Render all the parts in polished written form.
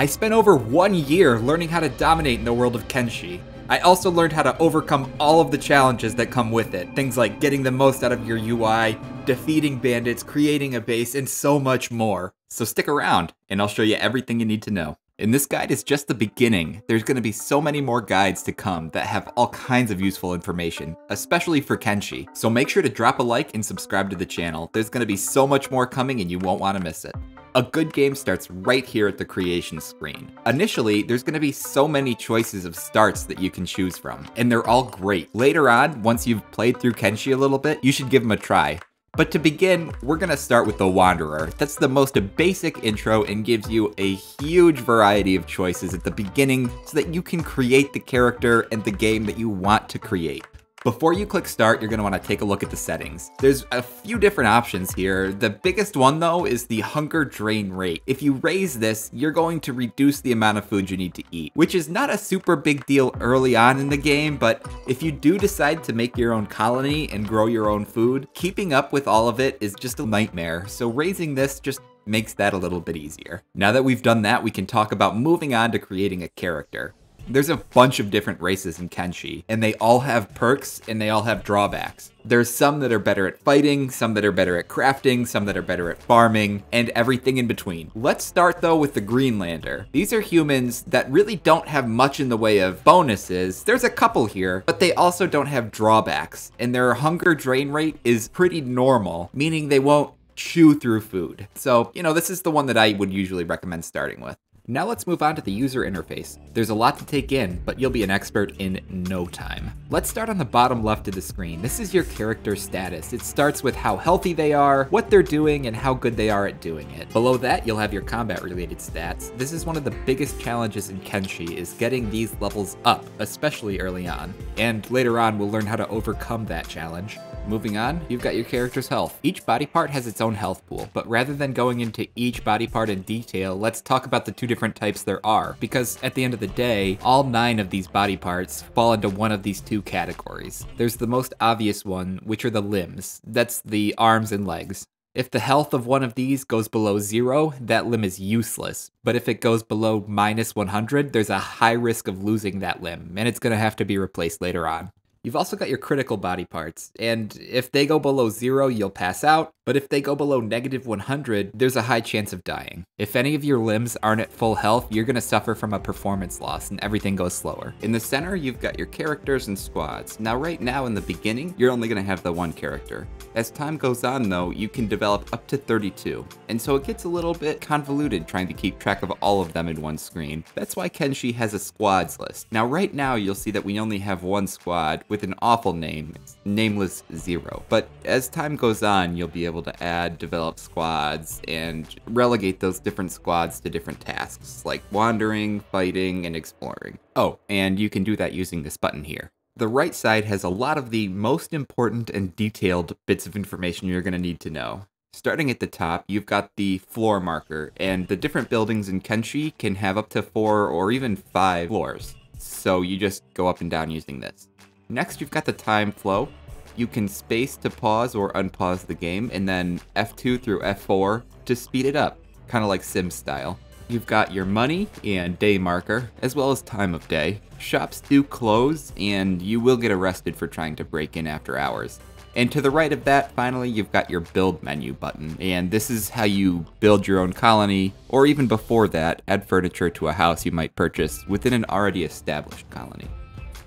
I spent over 1 year learning how to dominate in the world of Kenshi. I also learned how to overcome all of the challenges that come with it. Things like getting the most out of your UI, defeating bandits, creating a base, and so much more. So stick around, and I'll show you everything you need to know. And this guide is just the beginning. There's going to be so many more guides to come that have all kinds of useful information, especially for Kenshi. So make sure to drop a like and subscribe to the channel. There's going to be so much more coming and you won't want to miss it. A good game starts right here at the creation screen. Initially, there's going to be so many choices of starts that you can choose from, and they're all great. Later on, once you've played through Kenshi a little bit, you should give them a try. But to begin, we're going to start with the Wanderer. That's the most basic intro and gives you a huge variety of choices at the beginning so that you can create the character and the game that you want to create. Before you click start, you're going to want to take a look at the settings. There's a few different options here. The biggest one though is the hunger drain rate. If you raise this, you're going to reduce the amount of food you need to eat, which is not a super big deal early on in the game, but if you do decide to make your own colony and grow your own food, keeping up with all of it is just a nightmare. So raising this just makes that a little bit easier. Now that we've done that, we can talk about moving on to creating a character. There's a bunch of different races in Kenshi, and they all have perks and they all have drawbacks. There's some that are better at fighting, some that are better at crafting, some that are better at farming, and everything in between. Let's start though with the Greenlander. These are humans that really don't have much in the way of bonuses. There's a couple here, but they also don't have drawbacks, and their hunger drain rate is pretty normal, meaning they won't chew through food. So, this is the one that I would usually recommend starting with. Now let's move on to the user interface. There's a lot to take in, but you'll be an expert in no time. Let's start on the bottom left of the screen. This is your character status. It starts with how healthy they are, what they're doing, and how good they are at doing it. Below that, you'll have your combat-related stats. This is one of the biggest challenges in Kenshi, is getting these levels up, especially early on. And later on, we'll learn how to overcome that challenge. Moving on, you've got your character's health. Each body part has its own health pool, but rather than going into each body part in detail, let's talk about the two different types there are, because at the end of the day, all 9 of these body parts fall into one of these two categories. There's the most obvious one, which are the limbs. That's the arms and legs. If the health of one of these goes below 0, that limb is useless. But if it goes below -100, there's a high risk of losing that limb, and it's going to have to be replaced later on. You've also got your critical body parts, and if they go below 0, you'll pass out, but if they go below -100, there's a high chance of dying. If any of your limbs aren't at full health, you're going to suffer from a performance loss, and everything goes slower. In the center, you've got your characters and squads. Now right now in the beginning, you're only going to have the one character. As time goes on though, you can develop up to 32, and so it gets a little bit convoluted trying to keep track of all of them in one screen. That's why Kenshi has a squads list. Now right now, you'll see that we only have one squad with an awful name. It's Nameless 0. But as time goes on, you'll be able to add, develop squads, and relegate those different squads to different tasks, like wandering, fighting, and exploring. Oh, and you can do that using this button here. The right side has a lot of the most important and detailed bits of information you're going to need to know. Starting at the top, you've got the floor marker, and the different buildings in Kenshi can have up to 4 or even 5 floors. So you just go up and down using this. Next, you've got the time flow. You can space to pause or unpause the game, and then F2 through F4 to speed it up, kind of like Sims style. You've got your money and day marker, as well as time of day. Shops do close, and you will get arrested for trying to break in after hours. And to the right of that, finally, you've got your build menu button, and this is how you build your own colony, or even before that, add furniture to a house you might purchase within an already established colony.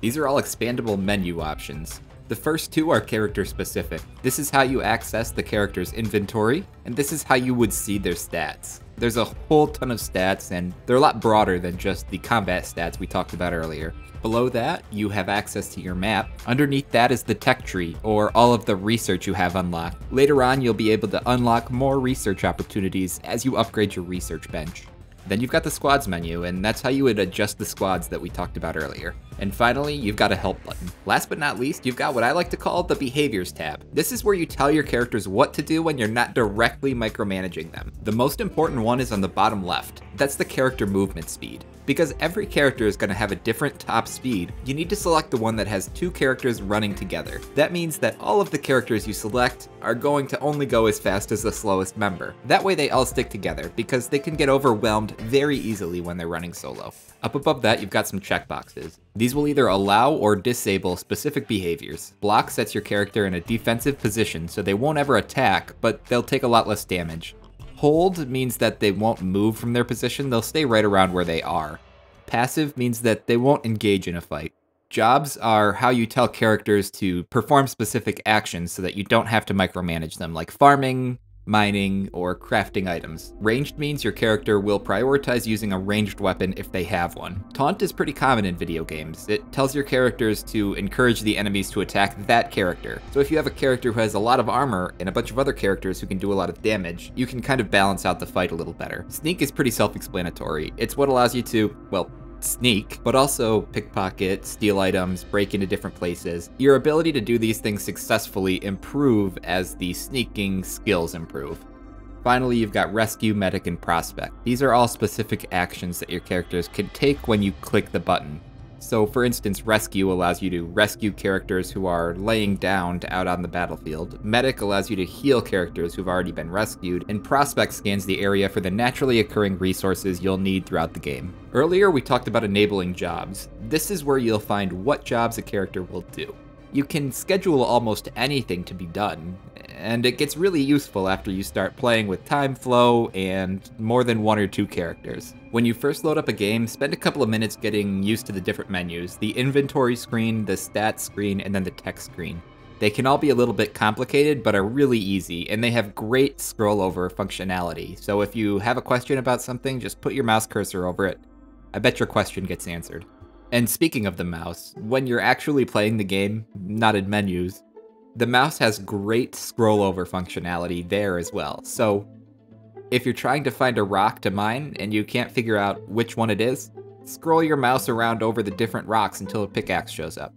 These are all expandable menu options. The first two are character specific. This is how you access the character's inventory, and this is how you would see their stats. There's a whole ton of stats, and they're a lot broader than just the combat stats we talked about earlier. Below that, you have access to your map. Underneath that is the tech tree, or all of the research you have unlocked. Later on, you'll be able to unlock more research opportunities as you upgrade your research bench. Then you've got the squads menu, and that's how you would adjust the squads that we talked about earlier. And finally, you've got a help button. Last but not least, you've got what I like to call the behaviors tab. This is where you tell your characters what to do when you're not directly micromanaging them. The most important one is on the bottom left. That's the character movement speed. Because every character is going to have a different top speed, you need to select the one that has two characters running together. That means that all of the characters you select are going to only go as fast as the slowest member. That way they all stick together, because they can get overwhelmed very easily when they're running solo. Up above that, you've got some checkboxes. These will either allow or disable specific behaviors. Block sets your character in a defensive position, so they won't ever attack, but they'll take a lot less damage. Hold means that they won't move from their position, they'll stay right around where they are. Passive means that they won't engage in a fight. Jobs are how you tell characters to perform specific actions so that you don't have to micromanage them, like farming, mining, or crafting items. Ranged means your character will prioritize using a ranged weapon if they have one. Taunt is pretty common in video games. It tells your characters to encourage the enemies to attack that character. So if you have a character who has a lot of armor and a bunch of other characters who can do a lot of damage, you can kind of balance out the fight a little better. Sneak is pretty self-explanatory. It's what allows you to, well, sneak, but also pickpocket, steal items, break into different places. Your ability to do these things successfully improve as the sneaking skills improve. Finally, you've got rescue, medic, and prospect. These are all specific actions that your characters can take when you click the button. So for instance, rescue allows you to rescue characters who are laying down out on the battlefield. Medic allows you to heal characters who've already been rescued, and prospect scans the area for the naturally occurring resources you'll need throughout the game. Earlier, we talked about enabling jobs. This is where you'll find what jobs a character will do. You can schedule almost anything to be done, and it gets really useful after you start playing with time flow and more than one or two characters. When you first load up a game, spend a couple of minutes getting used to the different menus, the inventory screen, the stats screen, and then the text screen. They can all be a little bit complicated, but are really easy, and they have great scroll over functionality. So if you have a question about something, just put your mouse cursor over it. I bet your question gets answered. And speaking of the mouse, when you're actually playing the game, not in menus, the mouse has great scroll over functionality there as well. So if you're trying to find a rock to mine and you can't figure out which one it is, scroll your mouse around over the different rocks until a pickaxe shows up.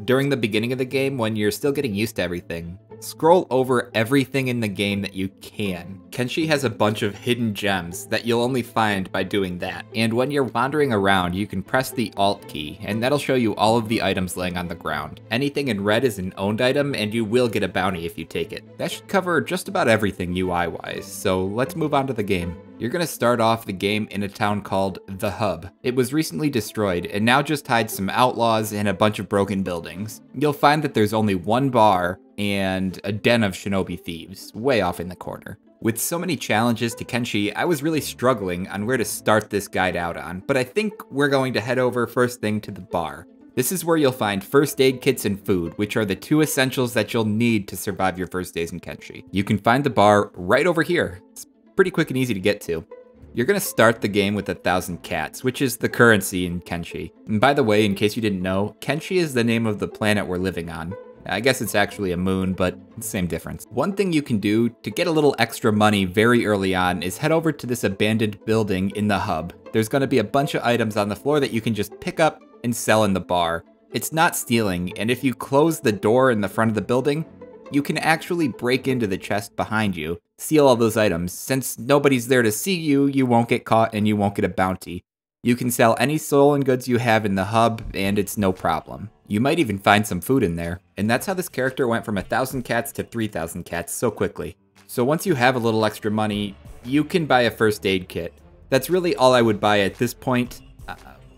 During the beginning of the game, when you're still getting used to everything, scroll over everything in the game that you can. Kenshi has a bunch of hidden gems that you'll only find by doing that. And when you're wandering around, you can press the Alt key, and that'll show you all of the items laying on the ground. Anything in red is an owned item, and you will get a bounty if you take it. That should cover just about everything UI-wise, so let's move on to the game. You're gonna start off the game in a town called The Hub. It was recently destroyed and now just hides some outlaws and a bunch of broken buildings. You'll find that there's only one bar and a den of shinobi thieves, way off in the corner. With so many challenges to Kenshi, I was really struggling on where to start this guide out on, but I think we're going to head over first thing to the bar. This is where you'll find first aid kits and food, which are the two essentials that you'll need to survive your first days in Kenshi. You can find the bar right over here. It's pretty quick and easy to get to. You're gonna start the game with 1,000 cats, which is the currency in Kenshi. And by the way, in case you didn't know, Kenshi is the name of the planet we're living on. I guess it's actually a moon, but same difference. One thing you can do to get a little extra money very early on is head over to this abandoned building in the hub. There's gonna be a bunch of items on the floor that you can just pick up and sell in the bar. It's not stealing, and if you close the door in the front of the building, you can actually break into the chest behind you, steal all those items. Since nobody's there to see you, you won't get caught and you won't get a bounty. You can sell any stolen goods you have in the hub, and it's no problem. You might even find some food in there. And that's how this character went from 1,000 cats to 3,000 cats so quickly. So once you have a little extra money, you can buy a first aid kit. That's really all I would buy at this point.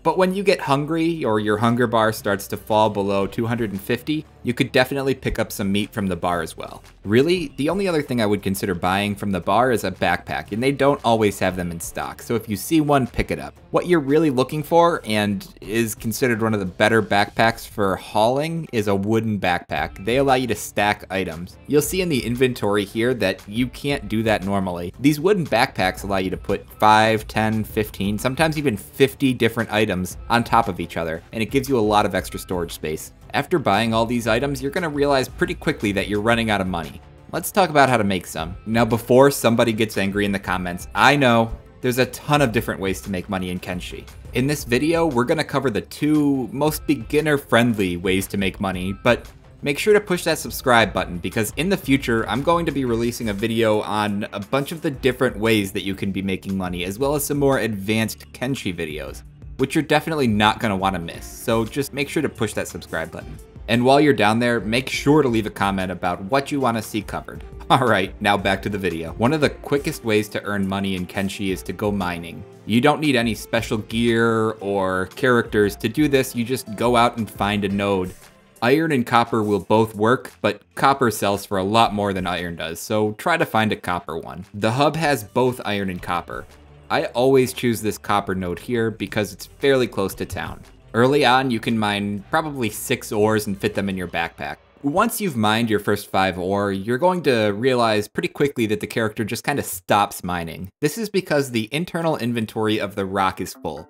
But when you get hungry or your hunger bar starts to fall below 250, you could definitely pick up some meat from the bar as well. Really, the only other thing I would consider buying from the bar is a backpack, and they don't always have them in stock, so if you see one, pick it up. What you're really looking for, and is considered one of the better backpacks for hauling, is a wooden backpack. They allow you to stack items. You'll see in the inventory here that you can't do that normally. These wooden backpacks allow you to put 5, 10, 15, sometimes even 50 different items on top of each other, and it gives you a lot of extra storage space. After buying all these items, you're gonna realize pretty quickly that you're running out of money. Let's talk about how to make some. Now, before somebody gets angry in the comments, I know there's a ton of different ways to make money in Kenshi. In this video, we're gonna cover the two most beginner-friendly ways to make money, but Make sure to push that subscribe button because in the future, I'm going to be releasing a video on a bunch of the different ways that you can be making money, as well as some more advanced Kenshi videos, which you're definitely not going to want to miss. So just make sure to push that subscribe button. And while you're down there, make sure to leave a comment about what you want to see covered. Alright, now back to the video. One of the quickest ways to earn money in Kenshi is to go mining. You don't need any special gear or characters to do this, you just go out and find a node. Iron and copper will both work, but copper sells for a lot more than iron does, so try to find a copper one. The hub has both iron and copper. I always choose this copper node here because it's fairly close to town. Early on, you can mine probably 6 ores and fit them in your backpack. Once you've mined your first 5 ore, you're going to realize pretty quickly that the character just kind of stops mining. This is because the internal inventory of the rock is full.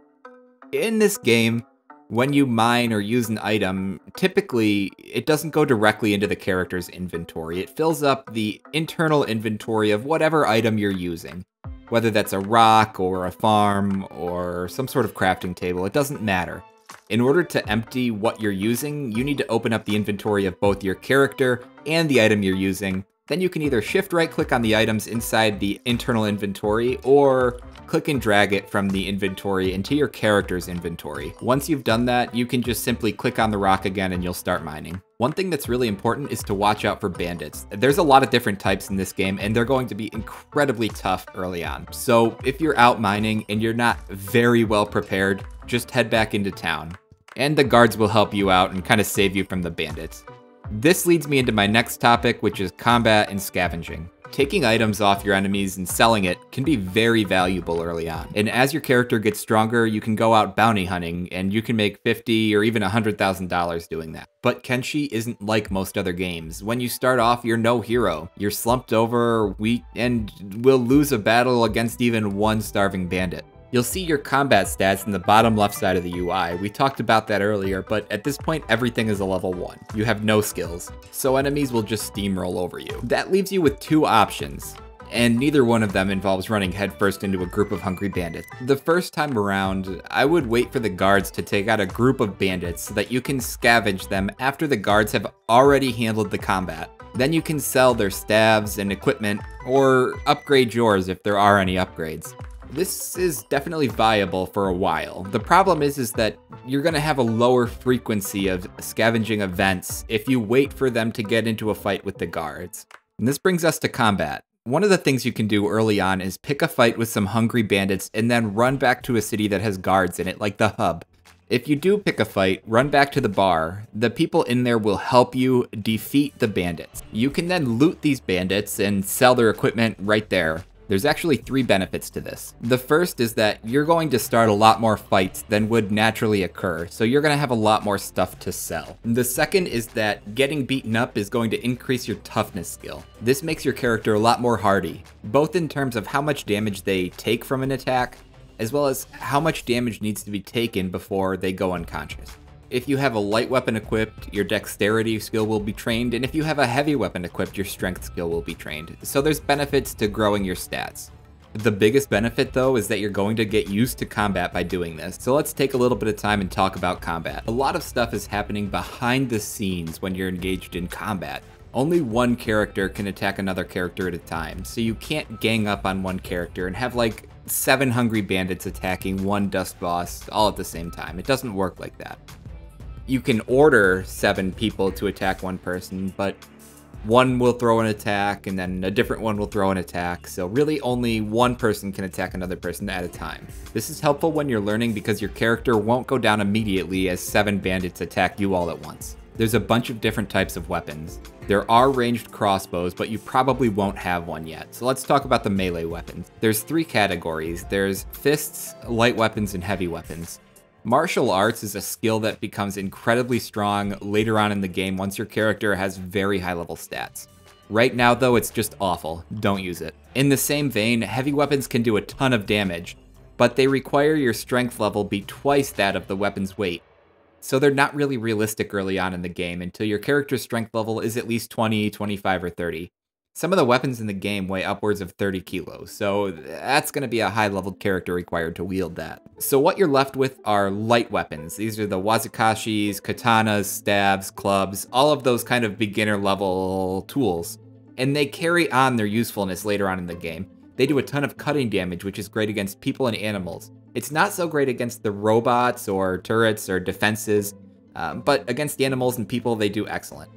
In this game, when you mine or use an item, typically it doesn't go directly into the character's inventory. It fills up the internal inventory of whatever item you're using. Whether that's a rock or a farm or some sort of crafting table, it doesn't matter. In order to empty what you're using, you need to open up the inventory of both your character and the item you're using. Then you can either shift right click on the items inside the internal inventory or click and drag it from the inventory into your character's inventory. Once you've done that, you can just simply click on the rock again and you'll start mining. One thing that's really important is to watch out for bandits. There's a lot of different types in this game and they're going to be incredibly tough early on. So if you're out mining and you're not very well prepared, just head back into town. And the guards will help you out and kind of save you from the bandits. This leads me into my next topic, which is combat and scavenging. Taking items off your enemies and selling it can be very valuable early on. And as your character gets stronger, you can go out bounty hunting and you can make $50,000 or even $100,000 doing that. But Kenshi isn't like most other games. When you start off, you're no hero. You're slumped over, weak, and will lose a battle against even one starving bandit. You'll see your combat stats in the bottom left side of the UI. We talked about that earlier, but at this point, everything is a level 1. You have no skills, so enemies will just steamroll over you. That leaves you with 2 options, and neither one of them involves running headfirst into a group of hungry bandits. The first time around, I would wait for the guards to take out a group of bandits so that you can scavenge them after the guards have already handled the combat. Then you can sell their staves and equipment, or upgrade yours if there are any upgrades. This is definitely viable for a while. The problem is that you're gonna have a lower frequency of scavenging events if you wait for them to get into a fight with the guards. And this brings us to combat. One of the things you can do early on is pick a fight with some hungry bandits and then run back to a city that has guards in it, like the hub. If you do pick a fight, run back to the bar. The people in there will help you defeat the bandits. You can then loot these bandits and sell their equipment right there. There's actually 3 benefits to this. The first is that you're going to start a lot more fights than would naturally occur, so you're going to have a lot more stuff to sell. The second is that getting beaten up is going to increase your toughness skill. This makes your character a lot more hardy, both in terms of how much damage they take from an attack, as well as how much damage needs to be taken before they go unconscious. If you have a light weapon equipped, your dexterity skill will be trained, and if you have a heavy weapon equipped, your strength skill will be trained. So there's benefits to growing your stats. The biggest benefit though is that you're going to get used to combat by doing this. So let's take a little bit of time and talk about combat. A lot of stuff is happening behind the scenes when you're engaged in combat. Only one character can attack another character at a time, so you can't gang up on one character and have like 7 hungry bandits attacking one dust boss all at the same time. It doesn't work like that. You can order 7 people to attack one person, but one will throw an attack and then a different one will throw an attack. So really only one person can attack another person at a time. This is helpful when you're learning because your character won't go down immediately as 7 bandits attack you all at once. There's a bunch of different types of weapons. There are ranged crossbows, but you probably won't have one yet. So let's talk about the melee weapons. There's 3 categories. There's fists, light weapons, and heavy weapons. Martial arts is a skill that becomes incredibly strong later on in the game once your character has very high level stats. Right now though, it's just awful. Don't use it. In the same vein, heavy weapons can do a ton of damage, but they require your strength level be twice that of the weapon's weight. So they're not really realistic early on in the game until your character's strength level is at least 20, 25, or 30. Some of the weapons in the game weigh upwards of 30 kilos, so that's going to be a high-level character required to wield that. So what you're left with are light weapons. These are the wazakashis, katanas, stabs, clubs, all of those kind of beginner-level tools. And they carry on their usefulness later on in the game. They do a ton of cutting damage, which is great against people and animals. It's not so great against the robots or turrets or defenses, but against animals and people, they do excellent.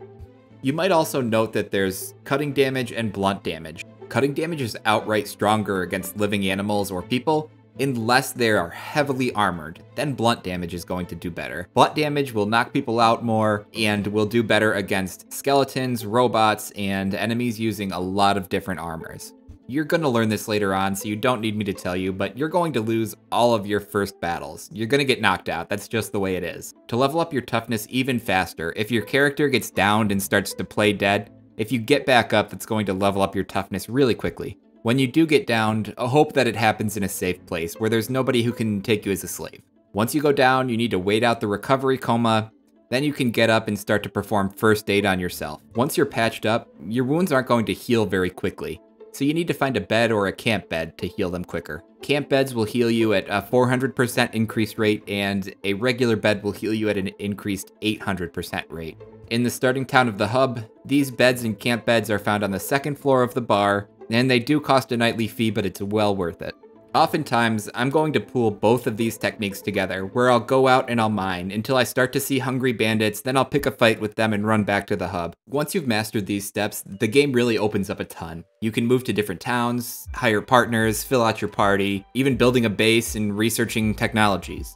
You might also note that there's cutting damage and blunt damage. Cutting damage is outright stronger against living animals or people, unless they are heavily armored. Then blunt damage is going to do better. Blunt damage will knock people out more and will do better against skeletons, robots, and enemies using a lot of different armors. You're going to learn this later on, so you don't need me to tell you, but you're going to lose all of your first battles. You're going to get knocked out. That's just the way it is. To level up your toughness even faster, if your character gets downed and starts to play dead, if you get back up, that's going to level up your toughness really quickly. When you do get downed, hope that it happens in a safe place where there's nobody who can take you as a slave. Once you go down, you need to wait out the recovery coma. Then you can get up and start to perform first aid on yourself. Once you're patched up, your wounds aren't going to heal very quickly. So you need to find a bed or a camp bed to heal them quicker. Camp beds will heal you at a 400% increased rate, and a regular bed will heal you at an increased 800% rate. In the starting town of the hub, these beds and camp beds are found on the second floor of the bar, and they do cost a nightly fee, but it's well worth it. Oftentimes, I'm going to pool both of these techniques together, where I'll go out and I'll mine until I start to see hungry bandits, then I'll pick a fight with them and run back to the hub. Once you've mastered these steps, the game really opens up a ton. You can move to different towns, hire partners, fill out your party, even building a base and researching technologies.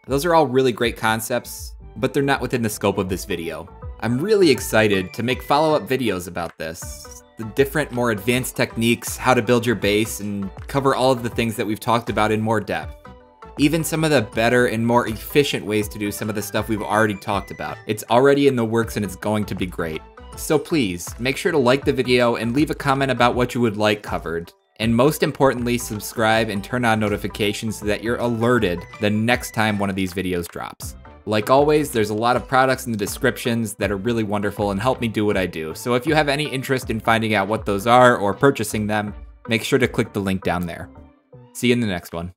Those are all really great concepts, but they're not within the scope of this video. I'm really excited to make follow-up videos about this. The different, more advanced techniques, how to build your base, and cover all of the things that we've talked about in more depth. Even some of the better and more efficient ways to do some of the stuff we've already talked about. It's already in the works and it's going to be great. So please, make sure to like the video and leave a comment about what you would like covered. And most importantly, subscribe and turn on notifications so that you're alerted the next time one of these videos drops. Like always, there's a lot of products in the descriptions that are really wonderful and help me do what I do. So if you have any interest in finding out what those are or purchasing them, make sure to click the link down there. See you in the next one.